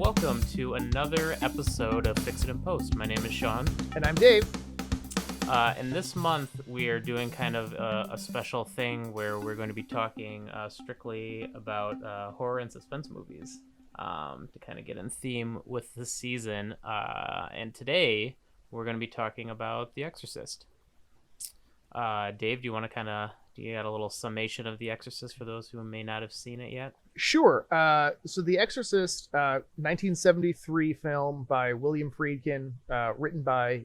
welcome to another episode of Fix It in Post. My name is Sean. And I'm Dave. And this month we are doing kind of a special thing where we're going to be talking strictly about horror and suspense movies to kind of get in theme with the season. And today we're going to be talking about The Exorcist. Dave, do you want to do you got a little summation of The Exorcist for those who may not have seen it yet? Sure. So The Exorcist, 1973 film by William Friedkin, written by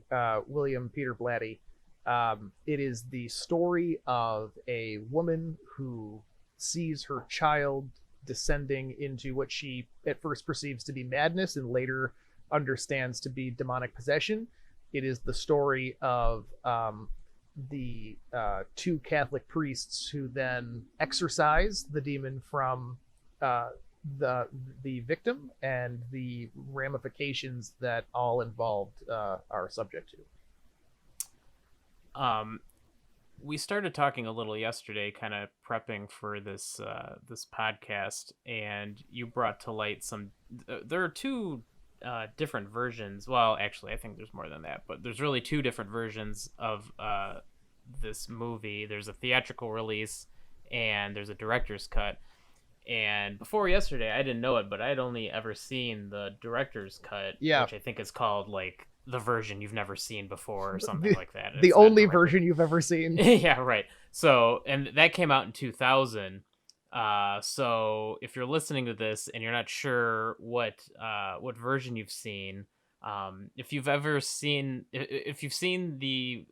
William Peter Blatty. It is the story of a woman who sees her child descending into what she at first perceives to be madness and later understands to be demonic possession. It is the story of the two Catholic priests who then exorcise the demon from the victim and the ramifications that all involved are subject to. We started talking a little yesterday, kind of prepping for this podcast, and you brought to light some. There are two different versions. Well, actually, I think there's more than that, but there's really two different versions of this movie. There's a theatrical release, and there's a director's cut. And before yesterday, I didn't know it, but I'd only ever seen the director's cut, which I think is called like the version you've never seen before or something like that. The only version you've ever seen. Yeah, right. So, and that came out in 2000. So if you're listening to this and you're not sure what version you've seen, if you've seen the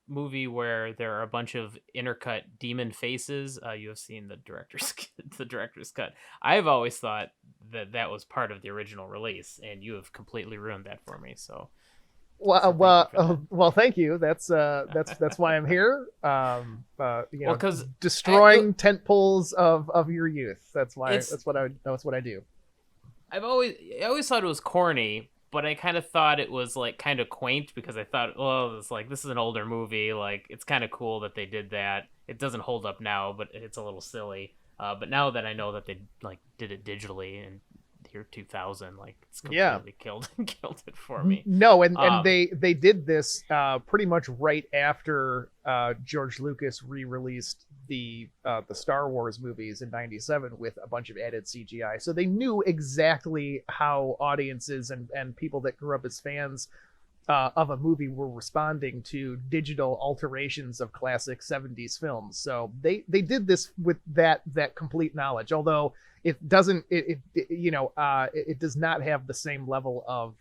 movie where there are a bunch of intercut demon faces, you have seen the director's cut. I've always thought that was part of the original release, and you have completely ruined that for me. So, thank you. That's why I'm here. Because destroying tent poles of your youth. That's what I do. I always thought it was corny, but I kind of thought it was like kind of quaint because I thought, this is an older movie. Like, it's kind of cool that they did that. It doesn't hold up now, but it's a little silly. But now that I know that they like did it digitally in the year 2000, like it's completely killed it for me. No, and they did this pretty much right after George Lucas re-released the Star Wars movies in '97 with a bunch of added CGI. So they knew exactly how audiences and people that grew up as fans of a movie were responding to digital alterations of classic 70s films. So they did this with that complete knowledge, although it doesn't it does not have the same level of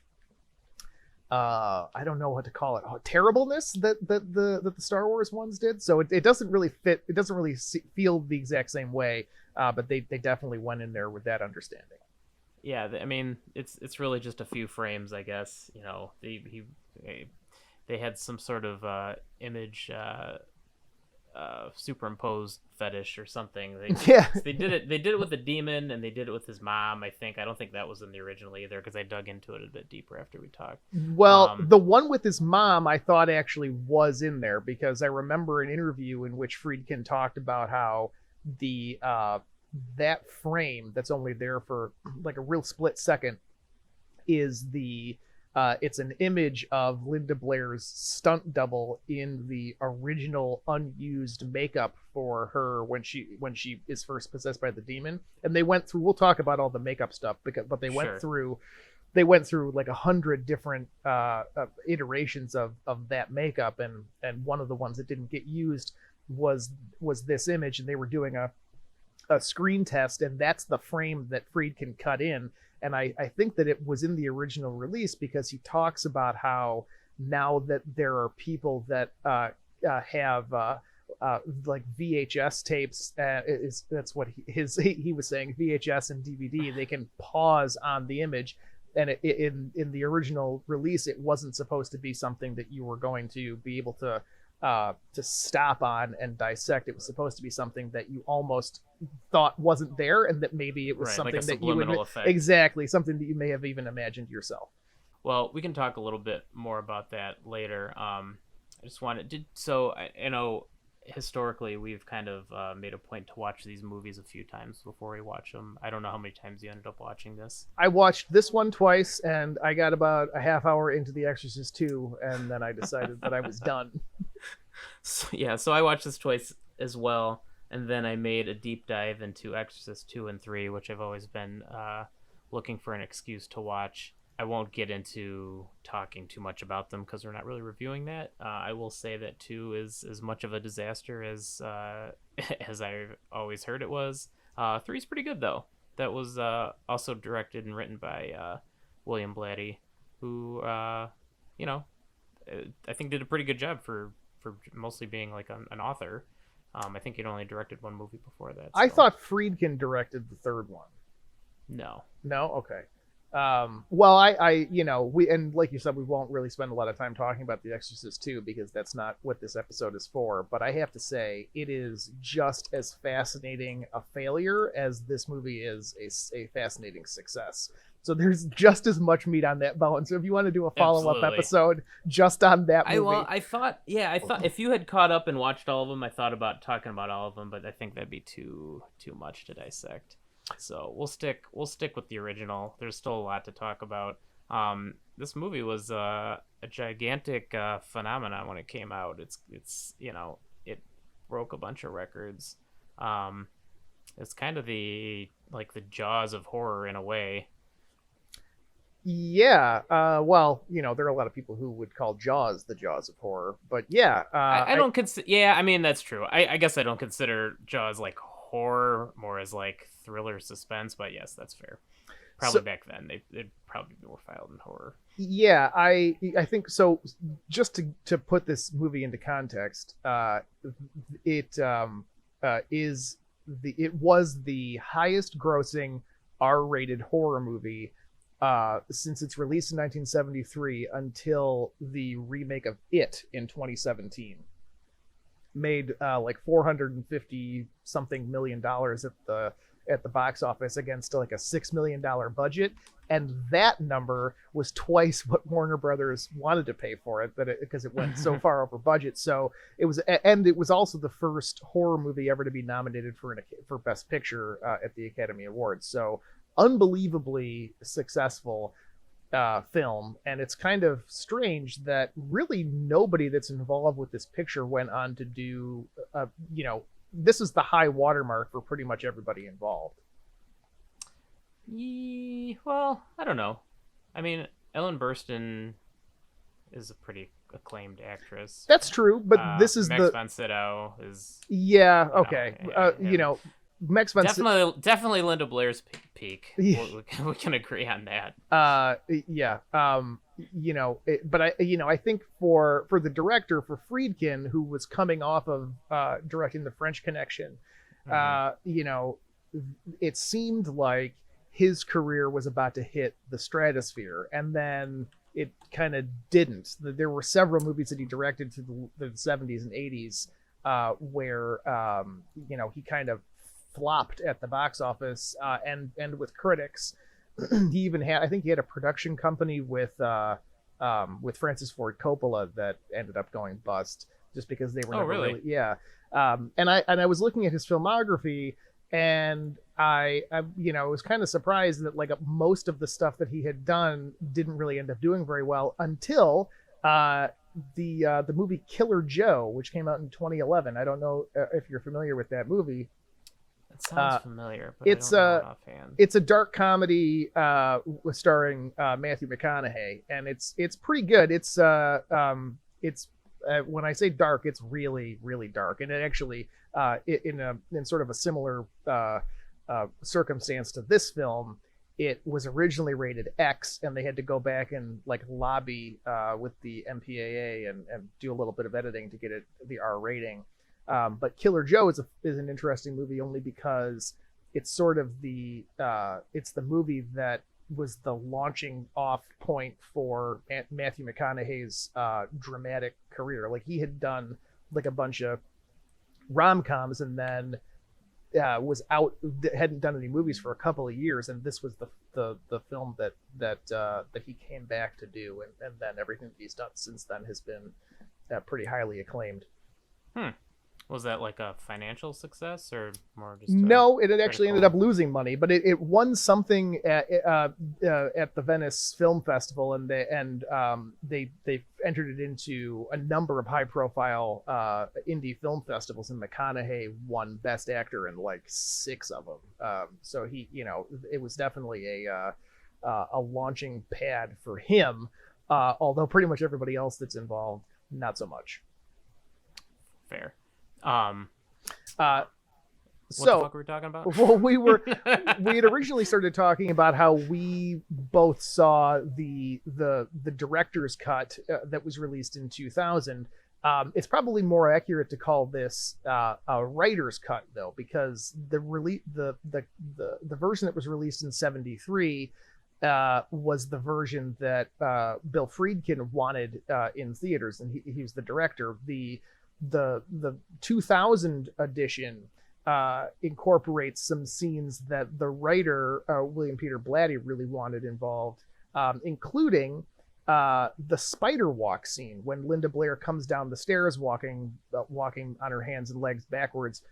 I don't know what to call it, terribleness that the Star Wars ones did. So it doesn't really fit. It doesn't really feel the exact same way. But they definitely went in there with that understanding. Yeah, I mean, it's really just a few frames, I guess. You know, they had some sort of image superimposed fetish or something. They did it with the demon, and they did it with his mom. I don't think that was in the original either, because I dug into it a bit deeper after we talked. Well, the one with his mom I thought actually was in there, because I remember an interview in which Friedkin talked about how the that frame that's only there for like a real split second is it's an image of Linda Blair's stunt double in the original unused makeup for her when she is first possessed by the demon. And they went through, we'll talk about all the makeup stuff, but they went through like 100 different iterations of that makeup, and one of the ones that didn't get used was this image, and they were doing a screen test, and that's the frame that Friedkin cut in. And I think that it was in the original release, because he talks about how now that there are people that have like VHS tapes, that's what he was saying, VHS and DVD, they can pause on the image. And in the original release, it wasn't supposed to be something that you were going to be able to stop on and dissect. It was supposed to be something that you almost thought wasn't there, and that maybe it was something like a that you would effect. Exactly, something that you may have even imagined yourself. Well, we can talk a little bit more about that later. I just wanted to, historically we've kind of made a point to watch these movies a few times before we watch them. I don't know how many times you ended up watching this. I watched this one twice, and I got about a half hour into The Exorcist 2, and then I decided that I was done. So, yeah, so I watched this twice as well, and then I made a deep dive into Exorcist 2 and 3, which I've always been looking for an excuse to watch. I won't get into talking too much about them because we're not really reviewing that. I will say that 2 is as much of a disaster as as I've always heard it was. 3 is pretty good, though. That was also directed and written by William Blatty, who, you know, I think did a pretty good job for mostly being like an author. I think he'd only directed one movie before that. I So. thought Friedkin directed the third one. No. No? Okay. Well, we, and like you said, we won't really spend a lot of time talking about The Exorcist 2 because that's not what this episode is for. But I have to say, it is just as fascinating a failure as this movie is a fascinating success. So there's just as much meat on that bone. So if you want to do a follow-up episode just on that movie. I thought if you had caught up and watched all of them, I thought about talking about all of them, but I think that'd be too much to dissect. So we'll stick with the original. There's still a lot to talk about. This movie was a gigantic phenomenon when it came out. It's it broke a bunch of records. It's kind of the Jaws of horror in a way. Yeah. Well, there are a lot of people who would call Jaws the Jaws of horror, but yeah. I don't consider. Yeah, I mean that's true. I guess I don't consider Jaws like horror, more as like thriller suspense. But yes, that's fair. Probably back then they'd probably be more filed in horror. Yeah, I think so. Just to put this movie into context, it was the highest grossing R-rated horror movie since its release in 1973 until the remake of It in 2017. Made like $450 something million at the box office against like a $6 million budget, and that number was twice what Warner Brothers wanted to pay for it, because it went so far over budget. So it was also the first horror movie ever to be nominated for Best Picture at the Academy Awards. So unbelievably successful film, and it's kind of strange that really nobody that's involved with this picture went on to do this is the high watermark for pretty much everybody involved. Well, I don't know. I mean, Ellen Burstyn is a pretty acclaimed actress. That's true, but this is Max von Sydow is. Yeah. Okay. Max von definitely Linda Blair's peak. We can agree on that. Yeah. But I think for the director, for Friedkin, who was coming off of directing The French Connection, it seemed like his career was about to hit the stratosphere, and then it kind of didn't. There were several movies that he directed through the 70s and 80s where he kind of flopped at the box office and with critics. He even had, I think he had a production company with Francis Ford Coppola that ended up going bust just because they were never really yeah. And I was looking at his filmography, and I was kind of surprised that like most of the stuff that he had done didn't really end up doing very well until the movie Killer Joe, which came out in 2011. I don't know if you're familiar with that movie. It sounds familiar, but it's I don't know it offhand. It's a dark comedy starring Matthew McConaughey, and it's pretty good. It's when I say dark, it's really, really dark, and it actually in sort of a similar circumstance to this film, it was originally rated X, and they had to go back and like lobby with the MPAA and do a little bit of editing to get it the R rating. But Killer Joe is an interesting movie only because it's sort of it's the movie that was the launching off point for Matthew McConaughey's dramatic career. Like he had done like a bunch of rom-coms and then hadn't done any movies for a couple of years, and this was the film that he came back to do, and then everything that he's done since then has been pretty highly acclaimed. Was that like a financial success or more just a No, it had actually ended critical? up losing money, but it won something at the Venice Film Festival, and they entered it into a number of high profile indie film festivals, and McConaughey won Best Actor in like 6 of them. So he, it was definitely a launching pad for him. Although pretty much everybody else that's involved, not so much. Fair. Um, Uh, what the so fuck were we talking about? well, we had originally started talking about how we both saw the director's cut that was released in 2000. It's probably more accurate to call this a writer's cut, though, because the version that was released in 73 was the version that Bill Friedkin wanted in theaters, and he was the director. The 2000 edition incorporates some scenes that the writer William Peter Blatty really wanted involved, including the spider walk scene when Linda Blair comes down the stairs walking on her hands and legs backwards,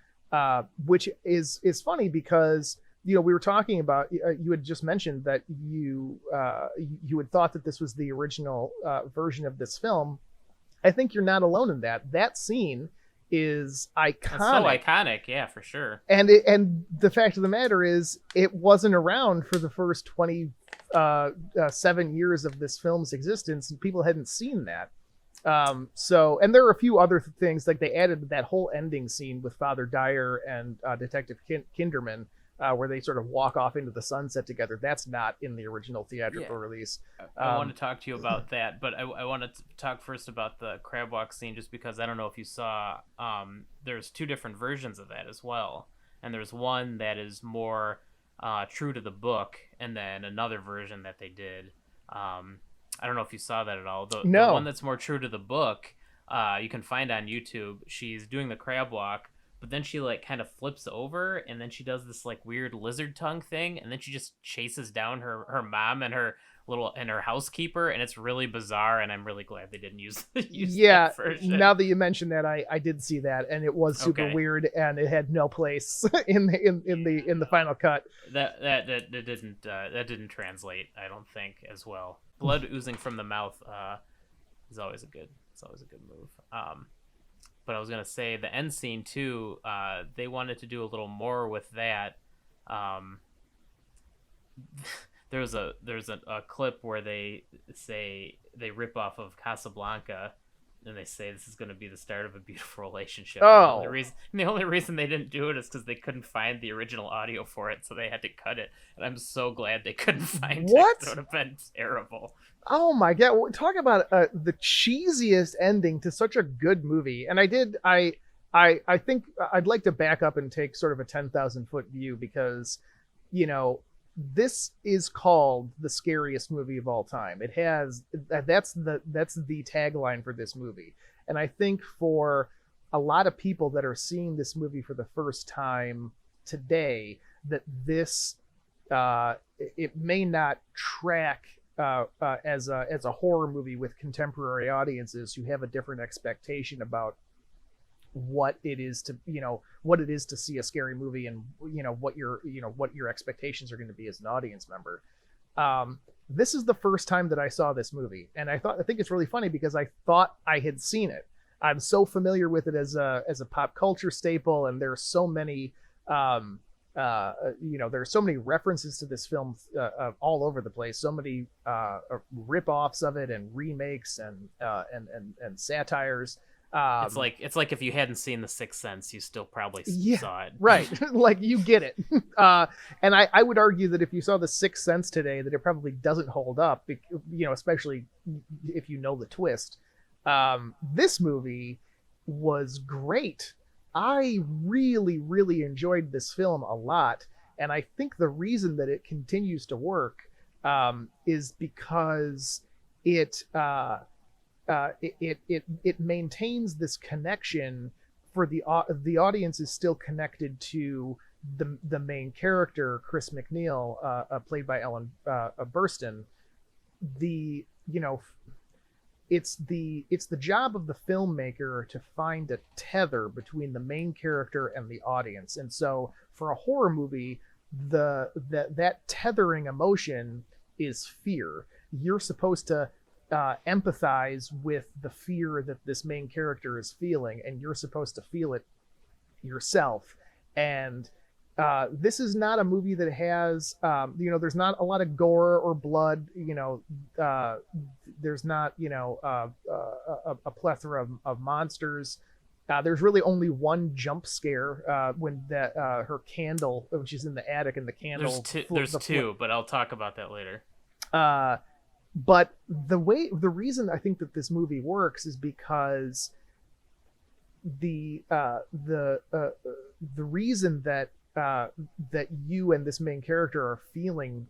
which is funny because we were talking about, you had just mentioned that you had thought that this was the original version of this film. I think you're not alone in that. That scene is iconic. It's so iconic, yeah, for sure. And the fact of the matter is, it wasn't around for the first 27 years of this film's existence, and people hadn't seen that. And there are a few other things, like they added that whole ending scene with Father Dyer and Detective Kinderman, where they sort of walk off into the sunset together. That's not in the original theatrical release. I want to talk to you about that, but I want to talk first about the crab walk scene, just because I don't know if you saw. There's 2 different versions of that as well, and there's one that is more true to the book, and then another version that they did. I don't know if you saw that at all. No. The one that's more true to the book, you can find on YouTube. She's doing the crab walk, but then she like kind of flips over, and then she does this like weird lizard tongue thing, and then she just chases down her mom and her housekeeper, and it's really bizarre, and I'm really glad they didn't use that version. Now that you mentioned that, I did see that, and it was super weird, and it had no place in the final cut. That didn't translate, I don't think, as well. Blood oozing from the mouth is always a good move. But I was gonna say the end scene too. They wanted to do a little more with that. There's a clip where they say they rip off of Casablanca, and they say this is going to be the start of a beautiful relationship. Oh, the only reason they didn't do it is because they couldn't find the original audio for it, so they had to cut it. And I'm so glad they couldn't find it. It would have been terrible. Oh my god! Talk about the cheesiest ending to such a good movie. And I think I'd like to back up and take sort of a 10,000-foot view, because this is called the scariest movie of all time. It has that's the tagline for this movie. And I think for a lot of people that are seeing this movie for the first time today, that this it may not track as a horror movie with contemporary audiences who have a different expectation about what it is to see a scary movie, and what your expectations are going to be as an audience member. This is the first time that I saw this movie, and I think it's really funny because I thought I had seen it. I'm so familiar with it as a pop culture staple, and there are so many there are so many references to this film all over the place. So many rip-offs of it, and remakes, and satires. It's like if you hadn't seen The Sixth Sense, you still probably saw it. Right. Like, you get it. And I would argue that if you saw The Sixth Sense today, that it probably doesn't hold up, especially if you know the twist. This movie was great. I really, really enjoyed this film a lot. And I think the reason that it continues to work is because it maintains this connection. For the audience is still connected to the main character, Chris McNeil, played by Ellen Burstyn. it's the job of the filmmaker to find a tether between the main character and the audience. And so for a horror movie, that tethering emotion is fear. You're supposed to empathize with the fear that this main character is feeling, and you're supposed to feel it yourself. And this is not a movie that has, there's not a lot of gore or blood. There's not, a plethora of monsters. There's really only one jump scare when that her candle, when she's in the attic, and the candle. There's two, but I'll talk about that later. But the reason I think that this movie works is because the reason that you and this main character are feeling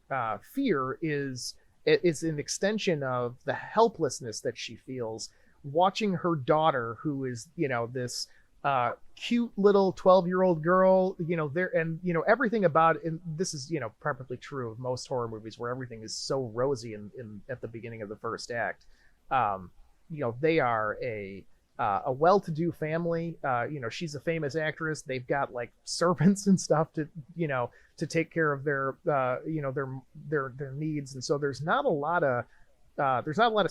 fear is it's an extension of the helplessness that she feels watching her daughter, who is this cute little 12-year-old girl, there, and everything about it, and this is probably true of most horror movies where everything is so rosy in at the beginning of the first act. They are a well-to-do family. She's a famous actress. They've got like servants and stuff to take care of their their needs, and so there's not a lot of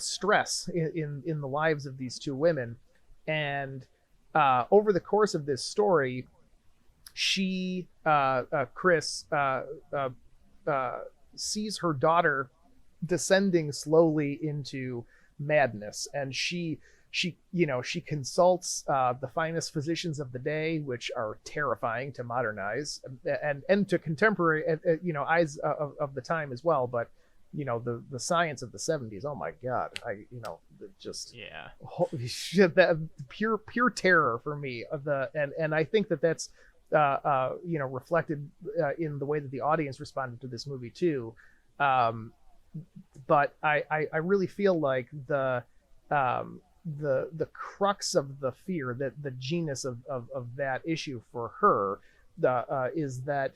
stress in the lives of these two women. And over the course of this story, she Chris sees her daughter descending slowly into madness, and she consults the finest physicians of the day, which are terrifying to modernize and to contemporary eyes of the time as well. But the science of the 70s, oh my god, just holy shit, that pure terror for me of and I think that's reflected in the way that the audience responded to this movie too. But I really feel like the crux of the fear, that the genius of that issue for her is that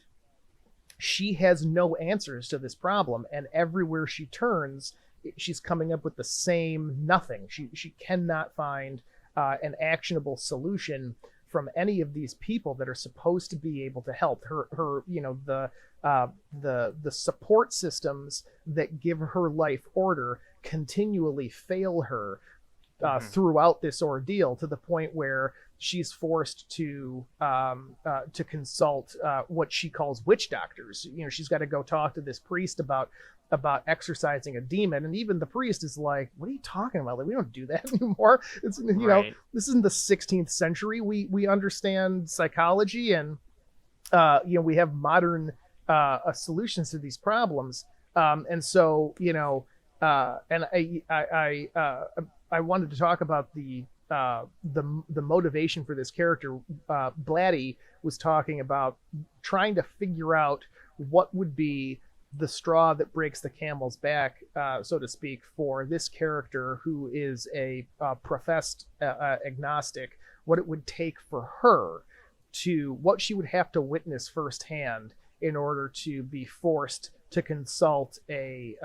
she has no answers to this problem, and everywhere she turns she's coming up with the same nothing. She cannot find an actionable solution from any of these people that are supposed to be able to help her. The support systems that give her life order continually fail her throughout this ordeal, to the point where she's forced to consult what she calls witch doctors. She's got to go talk to this priest about exorcising a demon, and even the priest is like, "What are you talking about? Like, we don't do that anymore. It's this isn't the 16th century. We understand psychology, and we have modern solutions to these problems." And so and I wanted to talk about the motivation for this character. Blatty was talking about trying to figure out what would be the straw that breaks the camel's back, so to speak, for this character who is a professed agnostic. What it would take for her what she would have to witness firsthand in order to be forced to consult an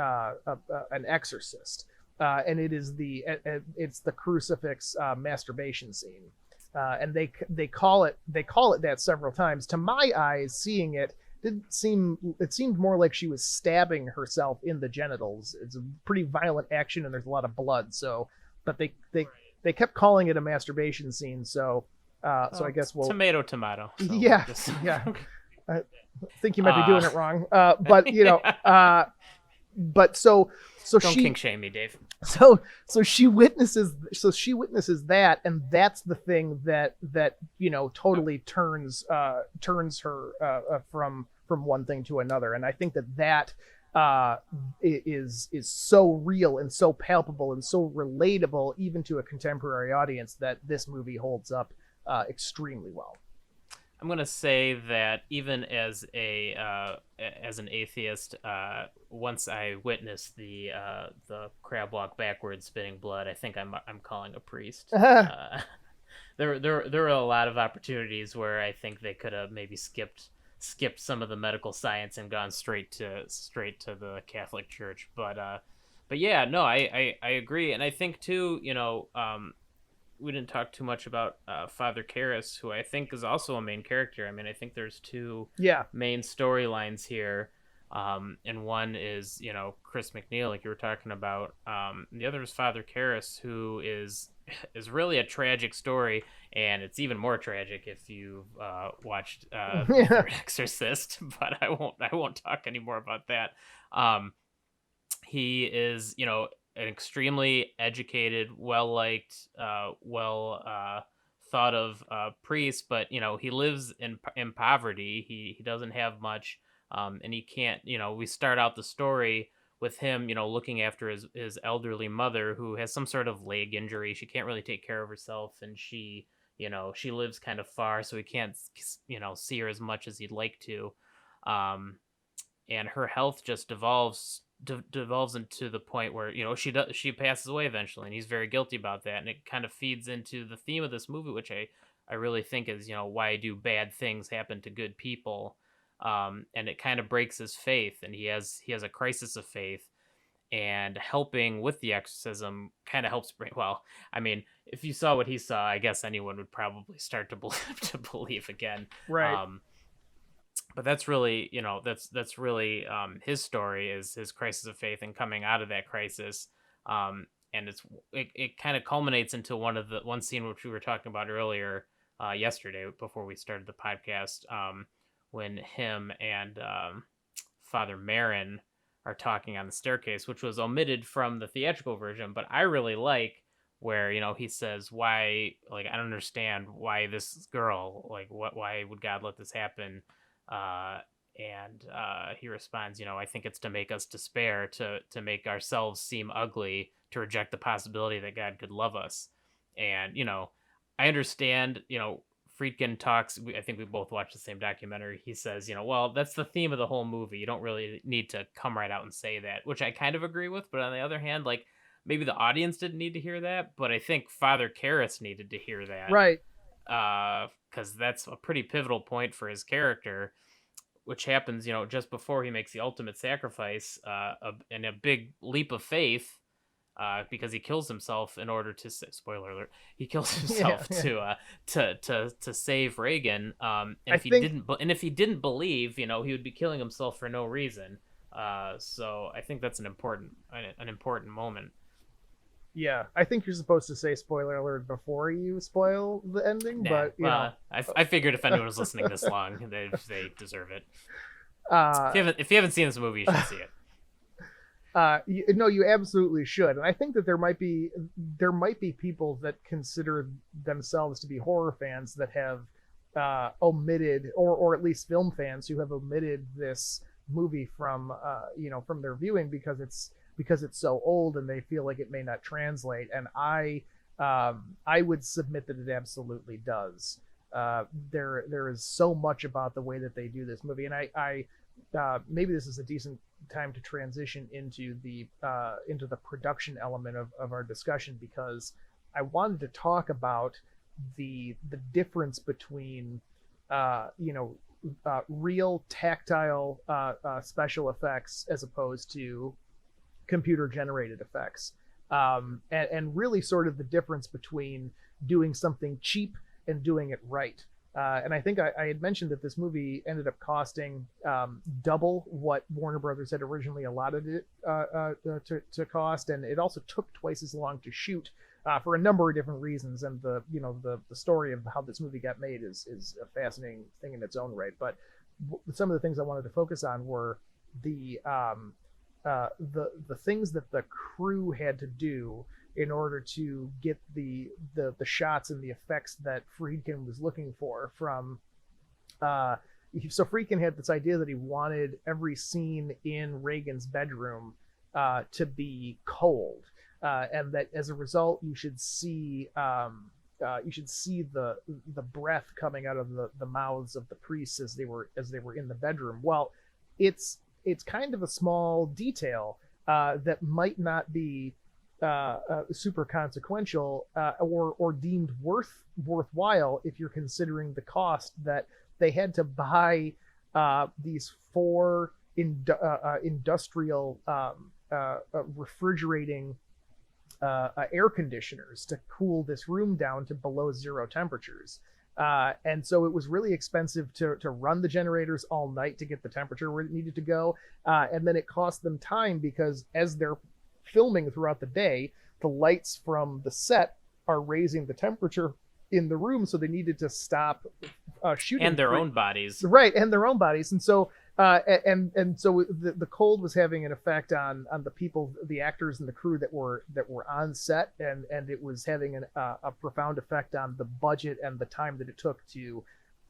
exorcist. And it is it's the crucifix masturbation scene, and they call it that several times. To my eyes, seeing it seemed more like she was stabbing herself in the genitals. It's a pretty violent action, and there's a lot of blood. So, but they kept calling it a masturbation scene. So I guess we'll tomato. So yeah. I think you might be doing it wrong, but but so don't she kink shame me, Dave. So she witnesses that, and that's the thing that totally turns her from one thing to another. And I think that is so real and so palpable and so relatable even to a contemporary audience, that this movie holds up extremely well. I'm gonna say that even as an atheist, once I witnessed the crab walk backwards, spitting blood, I think I'm calling a priest. There were a lot of opportunities where I think they could have maybe skipped some of the medical science and gone straight to the Catholic Church, but but yeah, no, I agree, and I think too, we didn't talk too much about Father Karras, who I think is also a main character. I mean, I think there's two Yeah. main storylines here, and one is Chris McNeil, like you were talking about. And the other is Father Karras, who is really a tragic story, and it's even more tragic if you've watched the Yeah. third Exorcist. But I won't talk anymore about that. Um, he is, an extremely educated, well liked, well thought of priest, but he lives in poverty. He doesn't have much, and he can't. We start out the story with him, looking after his elderly mother who has some sort of leg injury. She can't really take care of herself, and she lives kind of far, so he can't, see her as much as he'd like to. Um, and her health just devolves into the point where she passes away eventually, and he's very guilty about that, and it kind of feeds into the theme of this movie, which I really think is why do bad things happen to good people. And it kind of breaks his faith, and he has a crisis of faith, and helping with the exorcism kind of helps bring, well, I mean, if you saw what he saw, I guess anyone would probably start to believe again. Right. um but that's really that's really his story, is his crisis of faith and coming out of that crisis. And it kind of culminates into one scene which we were talking about earlier, yesterday before we started the podcast, when him and Father Marin are talking on the staircase, which was omitted from the theatrical version, but I really like where he says, why, like, I don't understand why this girl, like, why would God let this happen. uh, and he responds, I think it's to make us despair, to make ourselves seem ugly, to reject the possibility that God could love us. And I understand. Friedkin talks. I think we both watched the same documentary. He says, well, that's the theme of the whole movie. You don't really need to come right out and say that, which I kind of agree with. But on the other hand, like, maybe the audience didn't need to hear that, but I think Father Karras needed to hear that, Right. because that's a pretty pivotal point for his character, which happens, just before he makes the ultimate sacrifice, and a big leap of faith, because he kills himself in order to spoiler alert, he kills Yeah. himself Yeah. to save Reagan. And I think if he didn't believe, he would be killing himself for no reason. So I think that's an important moment. yeah, I think you're supposed to say spoiler alert before you spoil the ending, Nah, but well, I figured if anyone was listening this long, they deserve it. uh If you haven't seen this movie, you should see it. no, you absolutely should. And I think that there might be people that consider themselves to be horror fans that have omitted, or at least film fans who have omitted this movie from from their viewing because it's so old and they feel like it may not translate. And I would submit that it absolutely does. There is so much about the way that they do this movie, and I maybe this is a decent time to transition into the production element of our discussion, because I wanted to talk about the difference between real tactile special effects as opposed to computer generated effects, and really sort of the difference between doing something cheap and doing it right. And I think I had mentioned that this movie ended up costing double what Warner Brothers had originally allotted it to cost, and it also took twice as long to shoot, for a number of different reasons. And the story of how this movie got made is a fascinating thing in its own right. But some of the things I wanted to focus on were the things that the crew had to do in order to get the shots and the effects that Friedkin was looking for from. So Friedkin had this idea that he wanted every scene in Reagan's bedroom to be cold, and that as a result you should see the breath coming out of the mouths of the priests as they were in the bedroom. Well, it's kind of a small detail that might not be super consequential, or deemed worthwhile if you're considering the cost that they had to buy these four industrial refrigerating air conditioners to cool this room down to below zero temperatures. And so it was really expensive to run the generators all night to get the temperature where it needed to go. And then it cost them time because as they're filming throughout the day, the lights from the set are raising the temperature in the room. So they needed to stop shooting. And their own bodies. Right. And their own bodies. And so so the cold was having an effect on the people, the actors and the crew that were on set, and it was having a profound effect on the budget and the time that it took to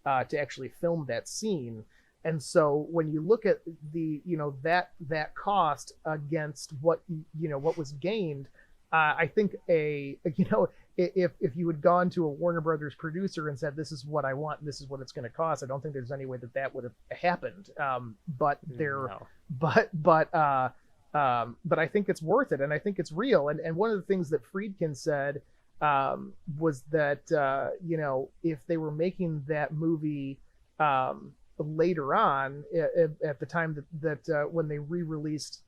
actually film that scene. And so when you look at the that cost against what was gained, I think if you had gone to a Warner Brothers producer and said, this is what I want and this is what it's going to cost, I don't think there's any way that would have happened. But I think it's worth it, and I think it's real. And one of the things that Friedkin said was that if they were making that movie later on at the time that when they re-released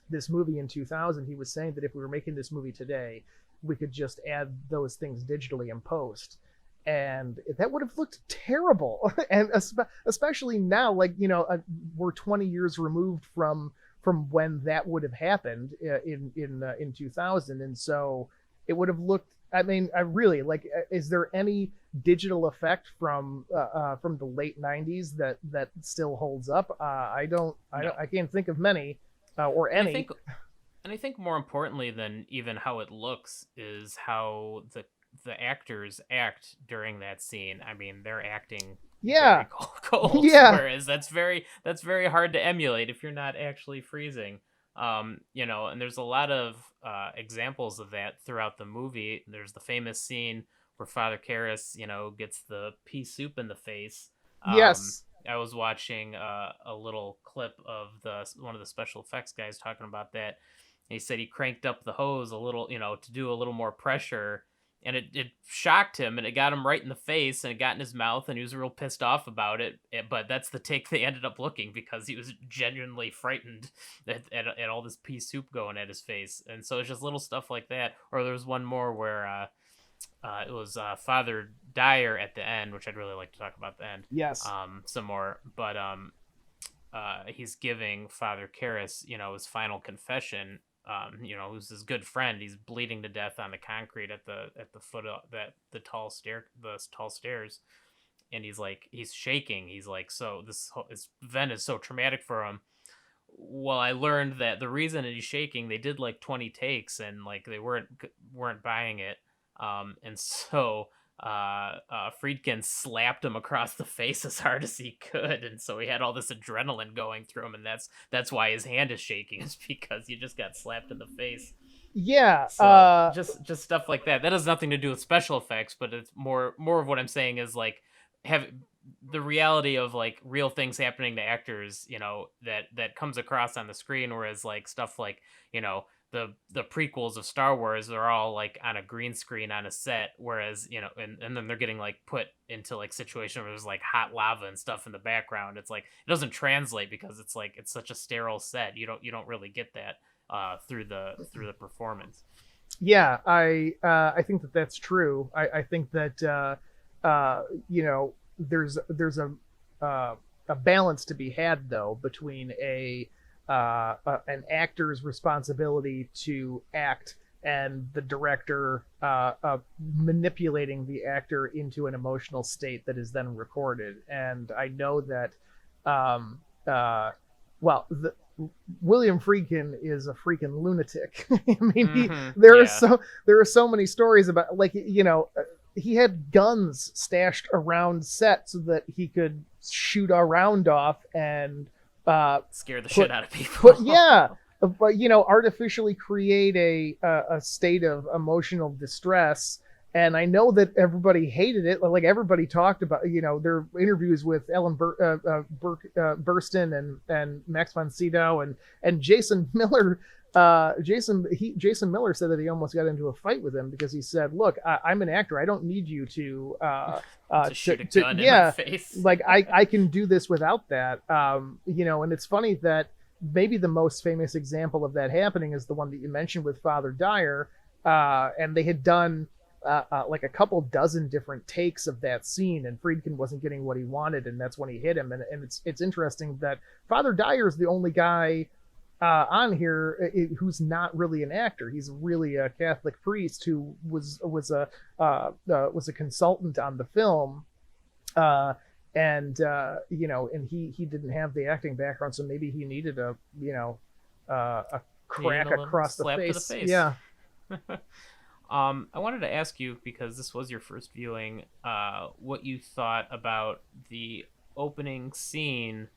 this movie in 2000, he was saying that if we were making this movie today, we could just add those things digitally in post, and that would have looked terrible. And especially now, we're 20 years removed from when that would have happened in 2000, and so it would have looked. I mean, I really is there any digital effect from the late 90s that still holds up? I can't think of many. Or any. And I think more importantly than even how it looks is how the actors act during that scene. I mean, they're acting very cold. Yeah. Whereas that's very hard to emulate if you're not actually freezing. And there's a lot of examples of that throughout the movie. There's the famous scene where Father Karras, gets the pea soup in the face. Yes. I was watching a little clip of one of the special effects guys talking about that. He said he cranked up the hose a little, to do a little more pressure, and it shocked him, and it got him right in the face, and it got in his mouth, and he was real pissed off about it. But that's the take they ended up looking, because he was genuinely frightened at all this pea soup going at his face. And so it's just little stuff like that. Or there was one more where it was Father Dyer at the end, which I'd really like to talk about at the end. Yes. Some more, but he's giving Father Karras, his final confession. Who's his good friend. He's bleeding to death on the concrete at the foot of the tall stairs, and he's shaking. He's like, so this event is so traumatic for him. Well, I learned that the reason that he's shaking, they did 20 takes, and they weren't buying it. And so Friedkin slapped him across the face as hard as he could, and so he had all this adrenaline going through him, and that's why his hand is shaking, is because he just got slapped in the face. Yeah. So just stuff like that. That has nothing to do with special effects, but it's more of what I'm saying is have the reality of real things happening to actors, that comes across on the screen, whereas stuff the prequels of Star Wars are all on a green screen on a set, whereas and then they're getting put into situation where there's hot lava and stuff in the background. It's it doesn't translate because it's such a sterile set. You don't really get that through the performance. Yeah, I think that's true. I think that there's a balance to be had, though, between an actor's responsibility to act and the director manipulating the actor into an emotional state that is then recorded. And I know that William Friedkin is a freaking lunatic. I mean, there are so many stories about he had guns stashed around set so that he could shoot a round off and scare the shit out of people. But artificially create a state of emotional distress. And I know that everybody hated it. Everybody talked about, their interviews with Ellen Burstyn and Max von Sydow and Jason Miller. Jason Miller said that he almost got into a fight with him because he said, "Look, I'm an actor. I don't need you to shoot a gun in my face. I can do this without that." And it's funny that maybe the most famous example of that happening is the one that you mentioned with Father Dyer, and they had done like a couple dozen different takes of that scene, and Friedkin wasn't getting what he wanted, and that's when he hit him. And it's interesting that Father Dyer is the only guy on here who's not really an actor. He's really a Catholic priest who was a consultant on the film, and he didn't have the acting background, so maybe he needed a crack across the slap to the face. face. Yeah. I wanted to ask you, because this was your first viewing, what you thought about the opening scene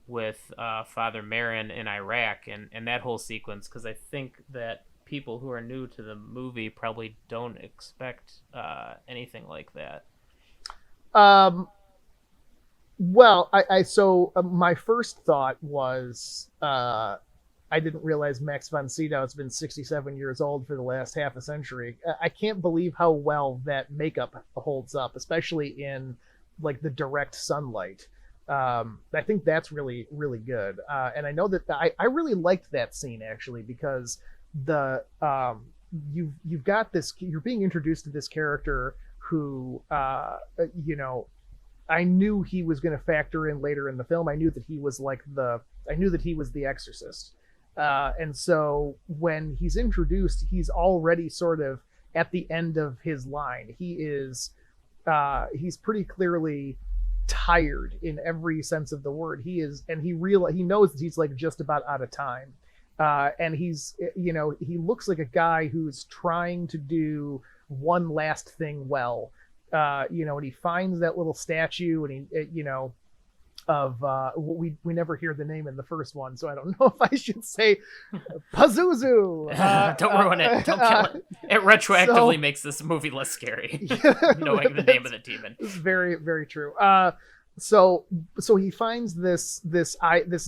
with Father Marin in Iraq and that whole sequence, because I think that people who are new to the movie probably don't expect anything like that. Well, my first thought was I didn't realize Max von Sydow has been 67 years old for the last half a century. I can't believe how well that makeup holds up, especially in like the direct sunlight. I think that's really, really good. And I know that I really liked that scene actually, because the you've got this, you're being introduced to this character who I knew he was going to factor in later in the film. I knew that he was the Exorcist. And so when he's introduced, he's already sort of at the end of his line. He's pretty clearly tired in every sense of the word. He knows that he's like just about out of time. And he looks like a guy who's trying to do one last thing well. And he finds that little statue, and we never hear the name in the first one, so I don't know if I should say Pazuzu. Don't ruin it. Don't kill it. It retroactively makes this movie less scary, knowing the name of the demon. This is very, very true. So he finds this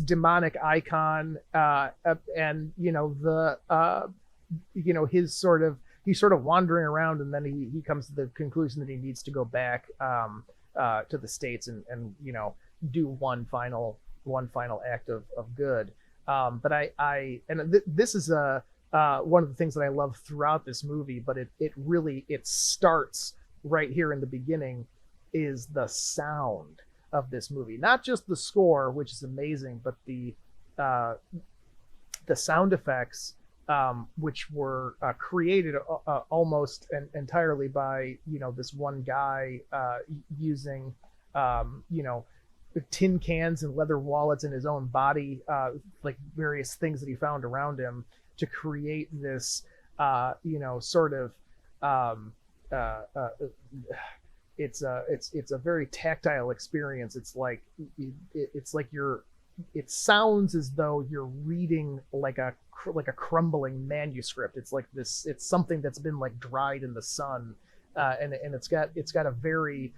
demonic icon, and he's sort of wandering around, and then he comes to the conclusion that he needs to go back to the States and do one final act of good. But this is one of the things that I love throughout this movie, but it starts right here in the beginning, is the sound of this movie. Not just the score, which is amazing, but the sound effects, which were created almost entirely by this one guy using tin cans and leather wallets in his own body, like various things that he found around him, to create this sort of it's a very tactile experience. It sounds as though you're reading like a crumbling manuscript. It's like this. It's something that's been like dried in the sun, and it's got a very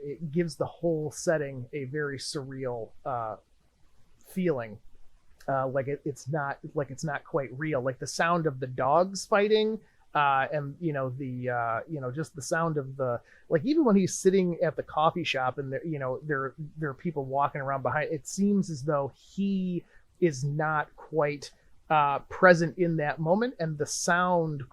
it gives the whole setting a very surreal feeling. It's not quite real. Like the sound of the dogs fighting. And just the sound of even when he's sitting at the coffee shop and there are people walking around behind, it seems as though he is not quite present in that moment, and the sound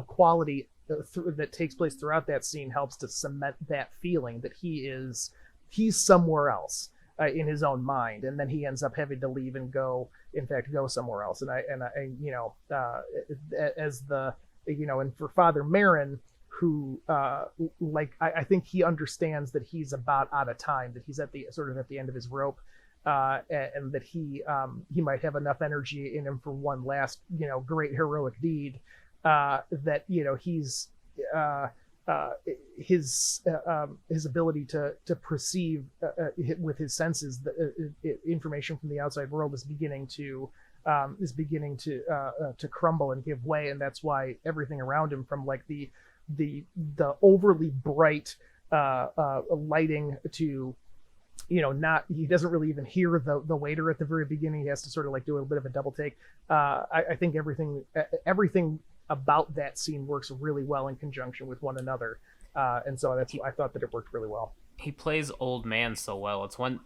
quality that takes place throughout that scene helps to cement that feeling that he's somewhere else in his own mind, and then he ends up having to leave and go somewhere else. And for Father Marin, who I think he understands that he's about out of time, that he's at the end of his rope, and that he might have enough energy in him for one last great heroic deed, that he's his ability to perceive with his senses the information from the outside world is beginning to crumble and give way, and that's why everything around him, from like the overly bright lighting to not, he doesn't really even hear the waiter at the very beginning. He has to sort of like do a bit of a double take. I think everything about that scene works really well in conjunction with one another, and so I thought that it worked really well. he plays old man so well. It's one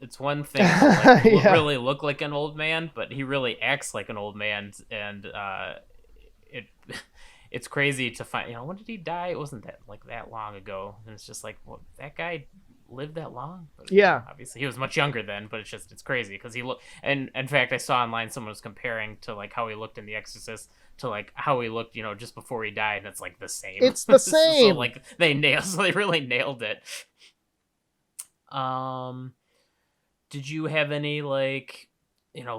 thing to like Yeah. really look like an old man, but he really acts like an old man, and it it's crazy to find. When did he die? It wasn't that long ago, and it's just like, well, that guy lived that long, but Yeah. obviously he was much younger then. But it's crazy because he looked. And in fact, I saw online someone was comparing to like how he looked in The Exorcist to like how he looked, just before he died, and it's like the same. It's the So same. like so they really nailed it. Um, did you have any like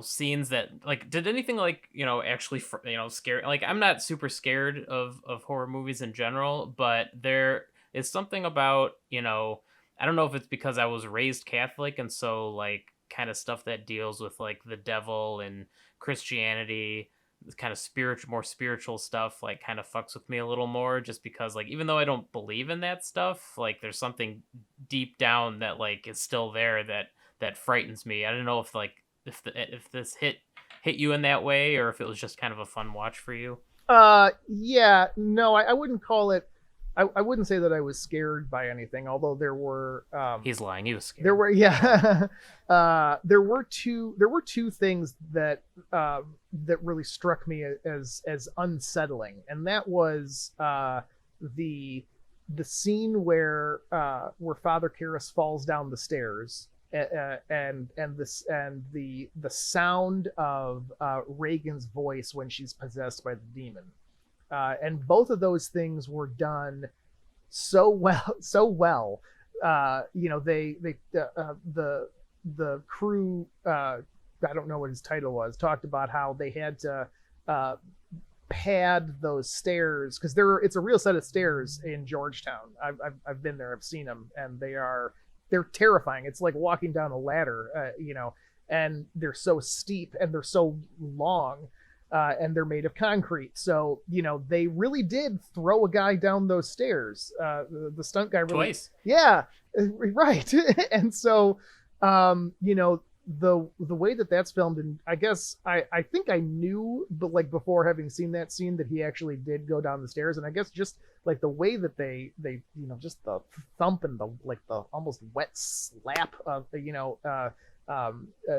scenes that like did anything like actually scare? Like I'm not super scared of horror movies in general, but there is something about I don't know if it's because I was raised Catholic and so like kind of stuff that deals with like the devil and Christianity, this kind of more spiritual stuff like kind of fucks with me a little more, just because like even though I don't believe in that stuff, like there's something deep down that like is still there that frightens me. I don't know if like if this hit you in that way, or if it was just kind of a fun watch for you. Yeah, no, I wouldn't call it. I wouldn't say that I was scared by anything, although He's lying. He was there scared. were yeah there were two things that really struck me as unsettling, and that was the the scene where Father Karras falls down the stairs, and the sound of Reagan's voice when she's possessed by the demon, and both of those things were done so well. The crew, I don't know what his title was, talked about how they had to uh, pad those stairs because it's a real set of stairs in Georgetown. I've been there, I've seen them, and they're terrifying. It's like walking down a ladder, and they're so steep and they're so long. And they're made of concrete, so they really did throw a guy down those stairs. The stunt guy really, Twice. yeah, right. And so, the way that that's filmed, and I guess I think I knew, but like before having seen that scene, that he actually did go down the stairs, and I guess just like the way that they just the thump and the almost wet slap of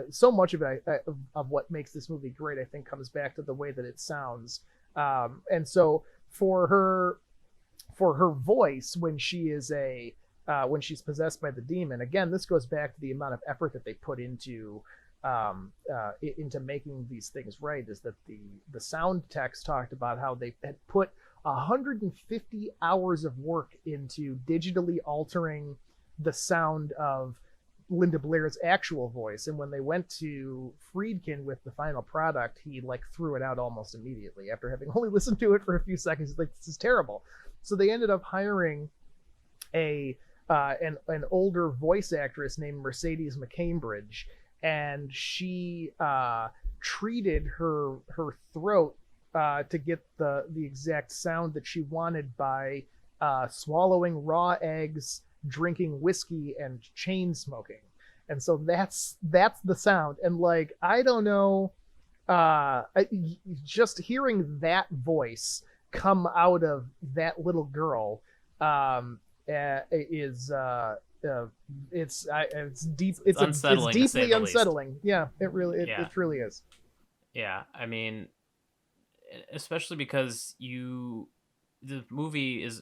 so much of it of what makes this movie great, I think, comes back to the way that it sounds. And so for her voice when she's possessed by the demon, again, this goes back to the amount of effort that they put into making these things right. Is that the sound techs talked about how they had put 150 hours of work into digitally altering the sound of Linda Blair's actual voice, and when they went to Friedkin with the final product, he like threw it out almost immediately after having only listened to it for a few seconds. He's like, this is terrible. So they ended up hiring an older voice actress named Mercedes McCambridge, and she treated her throat to get the exact sound that she wanted by swallowing raw eggs, drinking whiskey, and chain smoking. And so that's the sound. And like, I don't know, just hearing that voice come out of that little girl is it's deep, it's unsettling, it's to say deeply the least. unsettling. Yeah, Yeah. it truly is. Yeah, I mean, especially because the movie is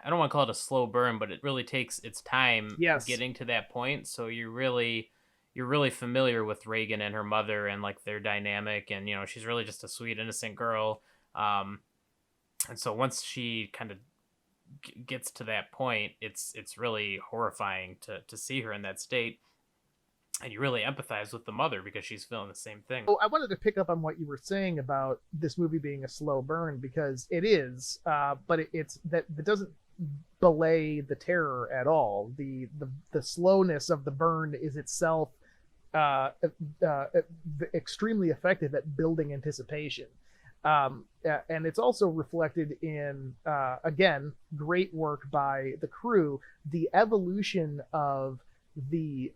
I don't want to call it a slow burn, but it really takes its time Yes. getting to that point. So you're really familiar with Reagan and her mother and like their dynamic, and she's really just a sweet innocent girl. And so once she kind of gets to that point, it's really horrifying to see her in that state, and you really empathize with the mother because she's feeling the same thing. Oh, I wanted to pick up on what you were saying about this movie being a slow burn, because it is, but it's that doesn't belay the terror at all. The slowness of the burn is itself extremely effective at building anticipation. And it's also reflected in, again, great work by the crew, the evolution of the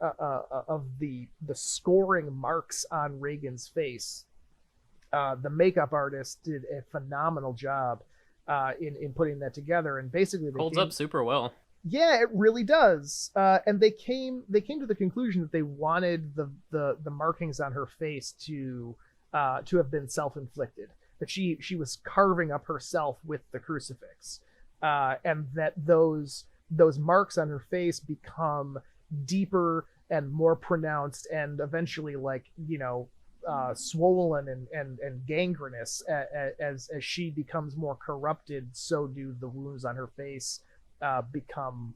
scoring marks on Reagan's face. The makeup artist did a phenomenal job in putting that together, and basically Holds up super well. Yeah, it really does. And they came to the conclusion that they wanted the markings on her face to have been self-inflicted. That she was carving up herself with the crucifix, and that those marks on her face become deeper and more pronounced, and eventually, like, swollen and gangrenous as she becomes more corrupted. So do the wounds on her face become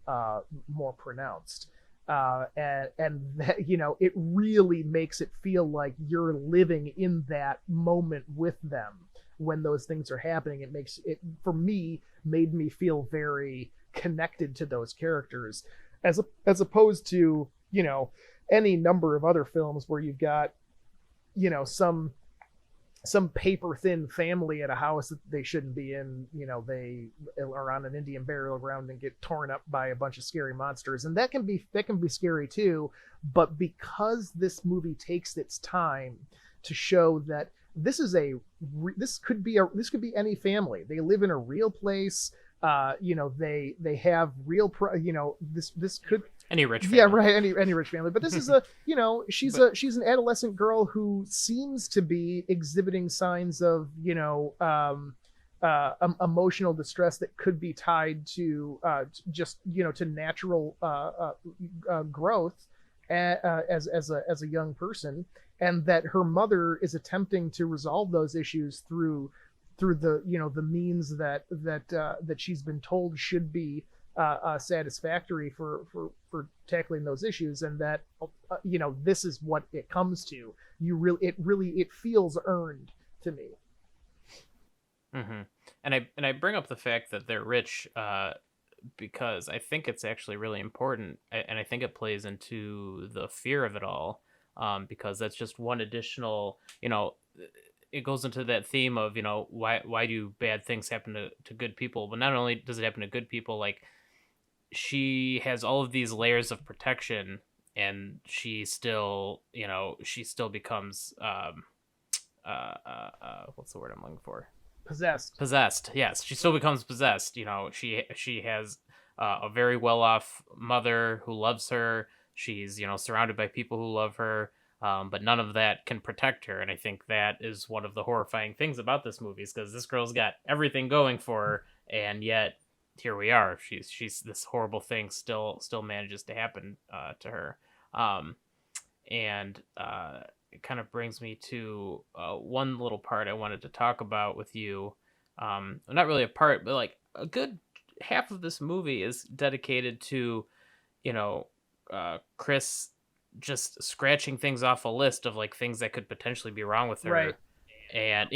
more pronounced. And that, it really makes it feel like you're living in that moment with them when those things are happening. It makes it, for me, made me feel very connected to those characters, as opposed to any number of other films where you've got some paper thin family at a house that they shouldn't be in. They are on an Indian burial ground and get torn up by a bunch of scary monsters, and that can be scary too. But because this movie takes its time to show that this could be any family. They live in a real place. They have real this could Any rich family. yeah, right, any rich family. But this is she's an adolescent girl who seems to be exhibiting signs of emotional distress that could be tied to just to natural growth as a young person, and that her mother is attempting to resolve those issues through the the means that she's been told should be satisfactory for tackling those issues. And that this is what it comes to. It feels earned to me. Mm-hmm. And I bring up the fact that they're rich because I think it's actually really important, and I think it plays into the fear of it all, because that's just one additional, it goes into that theme of, why do bad things happen to good people? But not only does it happen to good people, like, she has all of these layers of protection, and she still becomes what's the word I'm looking for? Possessed. Yes, she still becomes possessed. She has a very well off mother who loves her. She's surrounded by people who love her, but none of that can protect her. And I think that is one of the horrifying things about this movie, is because this girl's got everything going for her, and yet here we are. She's this horrible thing still manages to happen to her. And it kind of brings me to one little part I wanted to talk about with you. Not really a part, but like a good half of this movie is dedicated to, Chris just scratching things off a list of like things that could potentially be wrong with her. Right. And,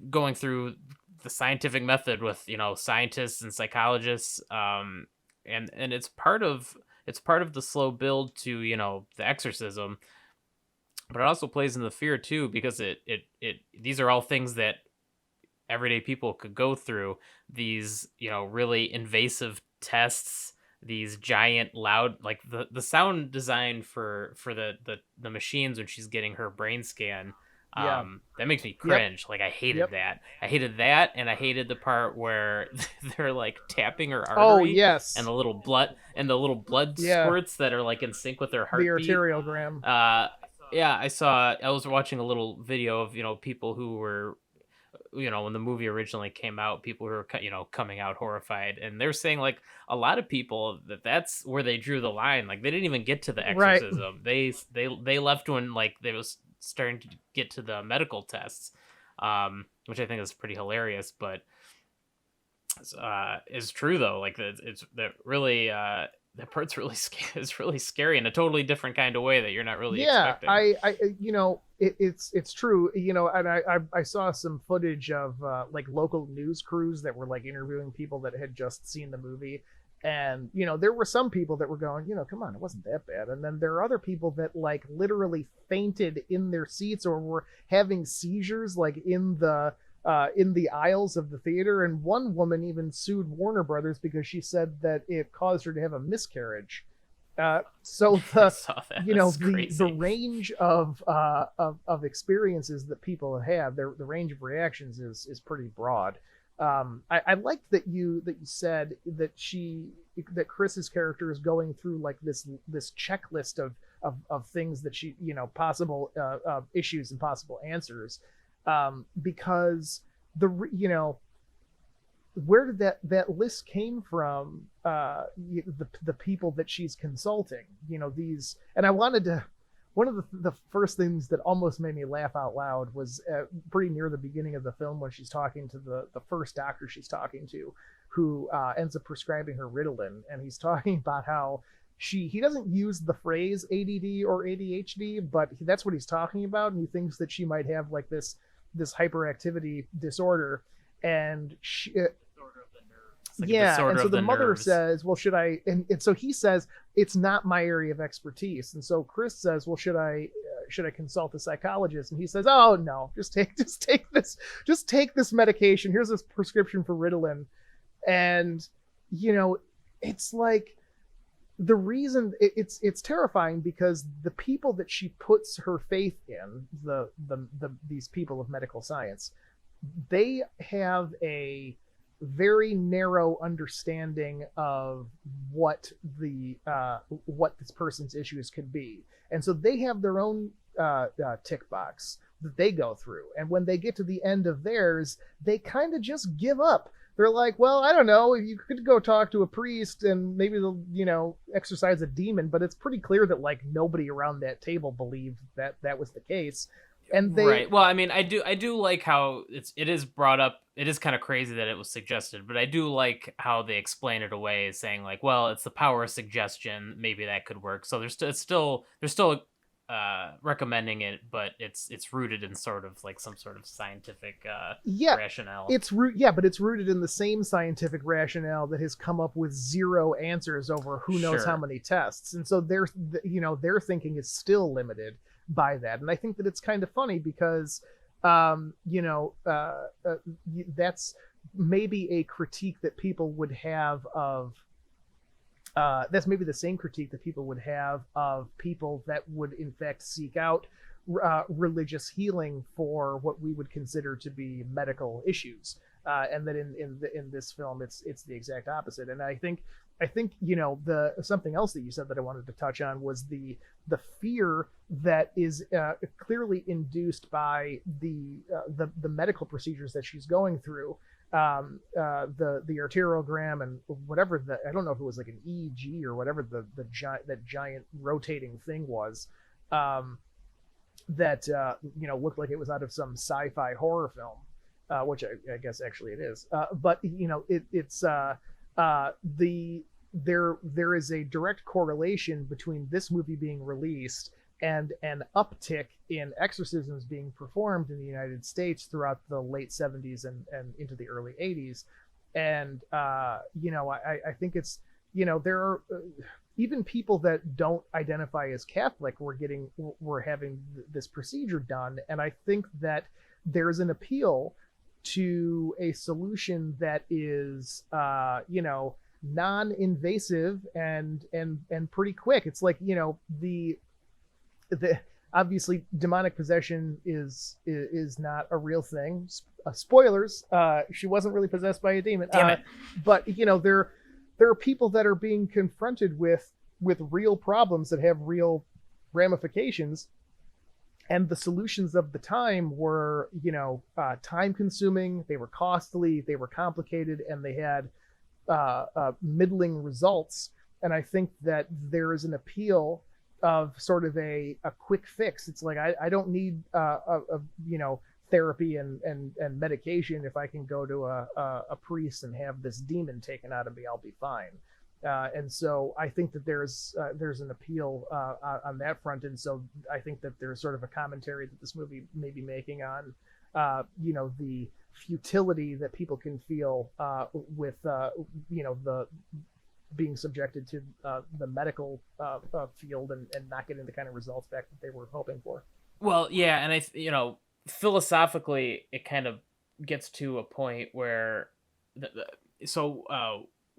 going through the scientific method with, scientists and psychologists. And it's part of the slow build to, the exorcism. But it also plays in the fear too, because it these are all things that everyday people could go through. These, really invasive tests, these giant loud, like the sound design for the machines when she's getting her brain scan. Yeah. That makes me cringe. Yep. Like, I hated Yep. that. I hated that, and I hated the part where they're like tapping her Oh artery. yes. And the little blood Yeah. squirts that are like in sync with her The heartbeat. arteriogram. Yeah, I was watching a little video of, people who were, when the movie originally came out, people who were, coming out horrified. And they're saying, like, a lot of people that's where they drew the line. Like, they didn't even get to the Right. exorcism. They left when, like, they was starting to get to the medical tests, which I think is pretty hilarious, but is true though. Like, it's that really, that part's really is really scary in a totally different kind of way that you're not really expecting. It's true. And I saw some footage of like local news crews that were like interviewing people that had just seen the movie. And there were some people that were going, come on, it wasn't that bad. And then there are other people that like literally fainted in their seats or were having seizures like in the aisles of the theater. And one woman even sued Warner Brothers because she said that it caused her to have a miscarriage. So the range of experiences that people have, the range of reactions is pretty broad. I liked that you said that Chris's character is going through like this checklist of things that she, possible issues and possible answers, because where did that list came from? The people that she's consulting, these, and I wanted to. One of the first things that almost made me laugh out loud was pretty near the beginning of the film when she's talking to the first doctor she's talking to, who ends up prescribing her Ritalin, and he's talking about how he doesn't use the phrase ADD or ADHD, but that's what he's talking about, and he thinks that she might have like this hyperactivity disorder, and Like yeah, and so the mother nerves. says, well, should I, and so he says it's not my area of expertise, and so Chris says, well, should I consult a psychologist? And he says, oh no, just take this medication, here's this prescription for Ritalin. And it's like, the reason it's terrifying, because the people that she puts her faith in, these people of medical science, they have a very narrow understanding of what this person's issues could be, and so they have their own tick box that they go through, and when they get to the end of theirs, they kind of just give up. They're like, well, I don't know, you could go talk to a priest and maybe they'll exorcise a demon, but it's pretty clear that like nobody around that table believed that was the case. And they, right. Well, I mean, I do like how it is brought up. It is kind of crazy that it was suggested, but I do like how they explain it away, saying like, well, it's the power of suggestion. Maybe that could work. So they're still recommending it, but it's rooted in sort of like some sort of scientific yeah, rationale. but it's rooted in the same scientific rationale that has come up with zero answers over who knows how many tests, and so their thinking is still limited by that. And I think that it's kind of funny because that's maybe a critique that people would have of that's maybe the same critique that people would have of people that would in fact seek out religious healing for what we would consider to be medical issues, and that in this film it's the exact opposite. And I think the something else that you said that I wanted to touch on was the fear that is clearly induced by the medical procedures that she's going through, the arteriogram and whatever I don't know if it was like an EEG or whatever that giant rotating thing was, that looked like it was out of some sci-fi horror film, which I guess actually it is, but there is a direct correlation between this movie being released and an uptick in exorcisms being performed in the United States throughout the late 70s and into the early 80s. And I think it's, there are even people that don't identify as Catholic were having this procedure done, and I think that there's an appeal to a solution that is non-invasive and pretty quick. It's like, the obviously demonic possession is not a real thing. Spoilers, she wasn't really possessed by a demon. Damn it. But there are people that are being confronted with real problems that have real ramifications, and the solutions of the time were time consuming, they were costly, they were complicated, and they had middling results. And I think that there is an appeal of sort of a quick fix. It's like, I don't need therapy and medication. If I can go to a priest and have this demon taken out of me, I'll be fine. And so I think that there's an appeal on that front. And so I think that there's sort of a commentary that this movie may be making on the futility that people can feel with the being subjected to the medical field and not getting the kind of results back that they were hoping for. Well, yeah, and philosophically, it kind of gets to a point where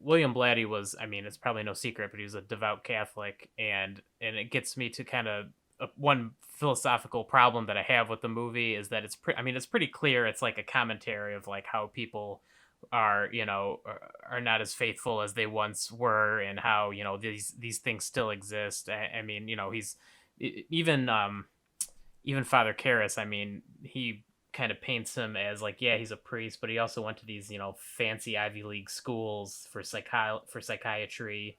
William Blatty was, I mean, it's probably no secret, but he was a devout Catholic, and it gets me to kind of one philosophical problem that I have with the movie is that it's pretty clear it's like a commentary of like how people are, are not as faithful as they once were, and how, these things still exist. I mean, he's even even Father Karras. I mean, he kind of paints him as like, yeah, he's a priest, but he also went to these, fancy Ivy League schools for psychiatry.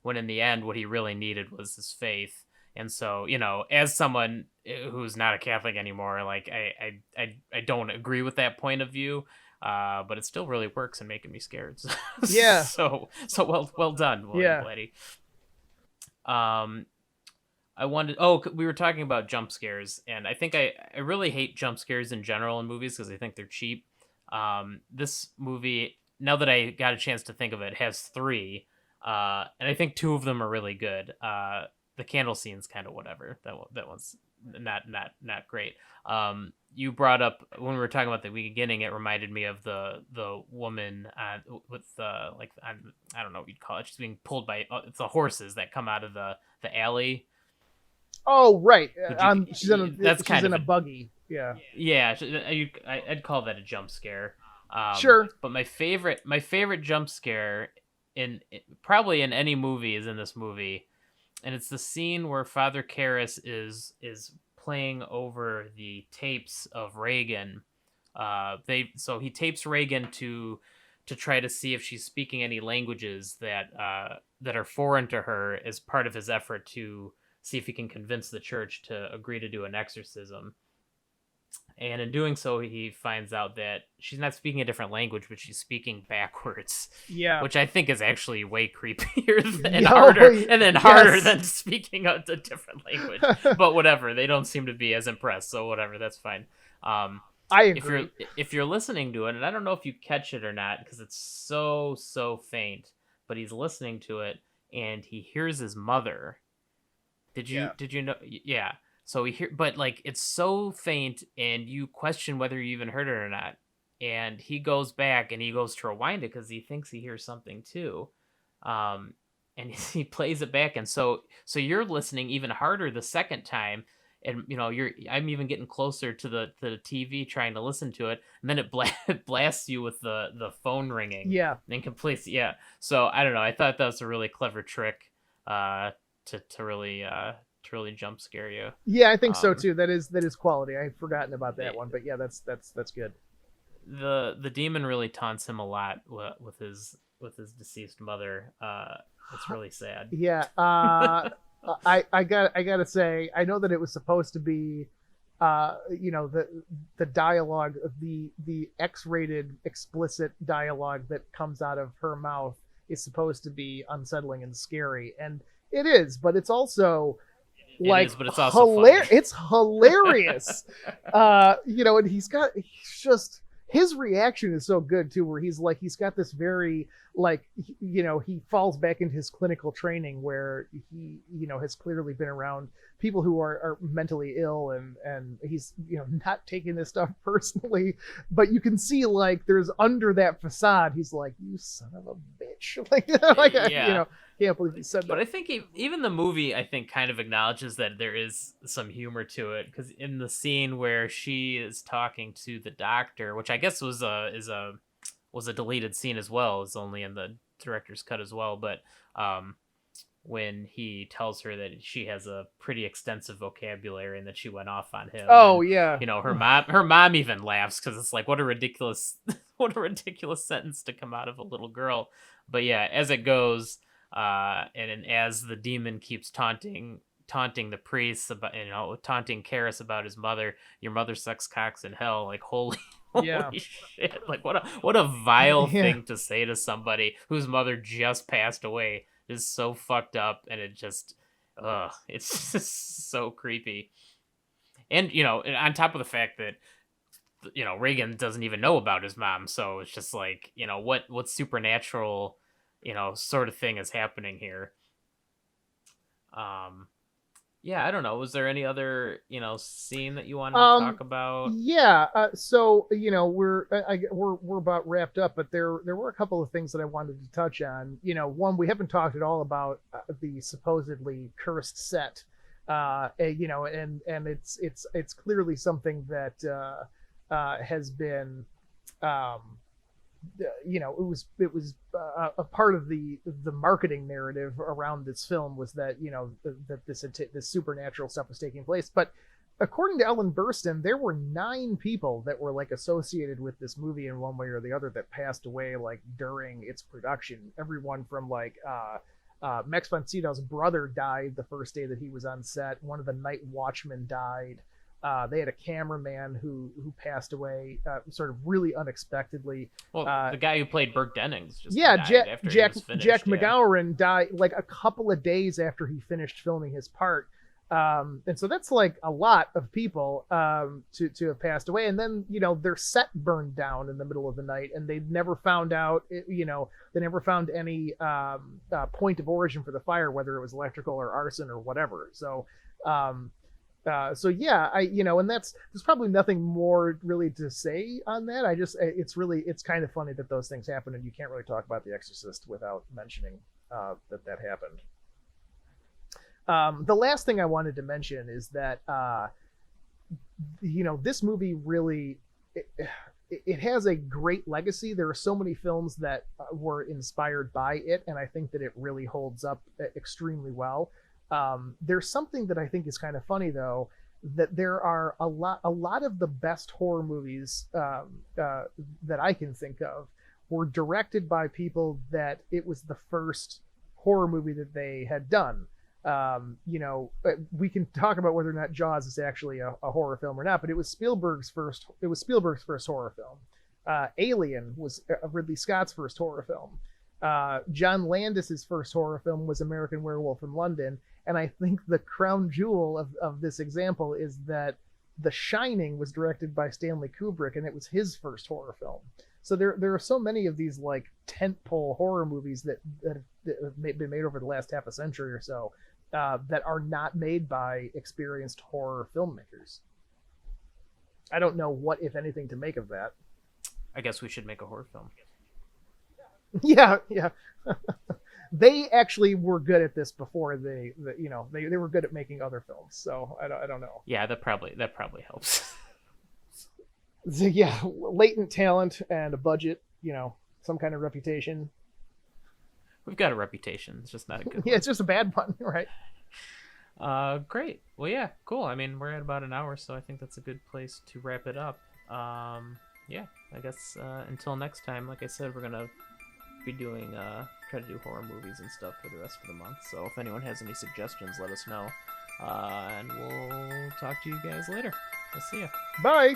When in the end, what he really needed was his faith. And so, as someone who's not a Catholic anymore, like I don't agree with that point of view. But it still really works in making me scared. Yeah, So well done, William yeah. Blatty. Um, I wanted. Oh, we were talking about jump scares, and I think I really hate jump scares in general in movies because I think they're cheap. This movie, now that I got a chance to think of it, has three, and I think two of them are really good. The candle scene's kind of whatever. That one's not great. You brought up when we were talking about the beginning, it reminded me of the woman with the like I don't know what you'd call it. She's being pulled by it's the horses that come out of the alley. Oh, right. Would you? That's She's kind in of a a buggy. Yeah. yeah. I'd call that a jump scare. Sure. But my favorite jump scare probably in any movie is in this movie, and it's the scene where Father Karras is playing over the tapes of Reagan. He tapes Reagan to try to see if she's speaking any languages that are foreign to her as part of his effort to see if he can convince the church to agree to do an exorcism. And in doing so, he finds out that she's not speaking a different language, but she's speaking backwards, Yeah. which I think is actually way creepier and Yo, harder yes. than speaking a different language. But whatever, they don't seem to be as impressed, so whatever, that's fine. Um, I if agree. you're listening to it, and I don't know if you catch it or not because it's so faint, but he's listening to it and he hears his mother. Yeah. Did you know? Yeah. So we hear, but like it's so faint, and you question whether you even heard it or not. And he goes back and he goes to rewind it because he thinks he hears something too. Um, and he plays it back, and so you're listening even harder the second time, and I'm even getting closer to the TV trying to listen to it, and then it blasts you with the phone ringing Yeah. and completes. Yeah. So I don't know. I thought that was a really clever trick. To really jump scare you. Yeah, I think so Um, too. That is quality. I'd forgotten about that one, but yeah, that's good. the demon really taunts him a lot with his deceased mother. It's really sad. Yeah. I gotta say, I know that it was supposed to be, the dialogue, the X-rated explicit dialogue that comes out of her mouth is supposed to be unsettling and scary, and it is, but it's also It like is, but it's also funny. It's hilarious. And he's just his reaction is so good too, where he's got this very like he falls back into his clinical training where he has clearly been around people who are mentally ill, and he's not taking this stuff personally, but you can see like there's under that facade he's like, you son of a bitch, like Yeah. can't believe he said But that. I think even the movie, I think, kind of acknowledges that there is some humor to it, because in the scene where she is talking to the doctor, which I guess was a deleted scene as well, is only in the director's cut as well. But when he tells her that she has a pretty extensive vocabulary and that she went off on him, Oh and yeah. her mom even laughs because it's like, what a ridiculous what a ridiculous sentence to come out of a little girl. But yeah, as it goes. As the demon keeps taunting the priest about, taunting Karras about his mother, your mother sucks cocks in hell. Like, holy Yeah. holy shit! Like, what a vile Yeah. thing to say to somebody whose mother just passed away. Is so fucked up, and it's just so creepy. And on top of the fact that Reagan doesn't even know about his mom, so it's just like, what supernatural sort of thing is happening here. um yeah, I don't know, was there any other scene that you wanted to talk about? Yeah. So we're about wrapped up, but there were a couple of things that I wanted to touch on. One, we haven't talked at all about the supposedly cursed set. And it's clearly something that has been it was a part of the marketing narrative around this film was that that this supernatural stuff was taking place. But according to Ellen Burstyn, there were 9 people that were like associated with this movie in one way or the other that passed away like during its production. Everyone from like Max von Sydow's brother died the first day that he was on set. One of the night watchmen died. They had a cameraman who passed away sort of really unexpectedly. Well, the guy who played Burke Dennings just Yeah, died after he was finished. Jack McGowan died like a couple of days after he finished filming his part. And so that's like a lot of people to have passed away. And then, their set burned down in the middle of the night, and they never found out, they never found any point of origin for the fire, whether it was electrical or arson or whatever. So yeah, and there's probably nothing more really to say on that. It's kind of funny that those things happen, and you can't really talk about The Exorcist without mentioning that happened. The last thing I wanted to mention is that this movie really it has a great legacy. There are so many films that were inspired by it, and I think that it really holds up extremely well. There's something that I think is kind of funny though, that there are a lot of the best horror movies that I can think of were directed by people that it was the first horror movie that they had done. We can talk about whether or not Jaws is actually a horror film or not, but it was Spielberg's first horror film. Alien was Ridley Scott's first horror film. John Landis's first horror film was American Werewolf in London. And I think the crown jewel of this example is that The Shining was directed by Stanley Kubrick, and it was his first horror film. So there are so many of these like tentpole horror movies that have been made over the last half a century or so that are not made by experienced horror filmmakers. I don't know what, if anything, to make of that. I guess we should make a horror film. Yeah. They actually were good at this before they were good at making other films. So I don't know. Yeah, that probably helps. Yeah, latent talent and a budget, some kind of reputation. We've got a reputation. It's just not a good one. Yeah, it's just a bad one, right? Great. Well, yeah, cool. I mean, we're at about an hour, so I think that's a good place to wrap it up. Yeah, I guess until next time, like I said, we're gonna be doing try to do horror movies and stuff for the rest of the month. So if anyone has any suggestions, let us know. And we'll talk to you guys later. We'll see ya. Bye.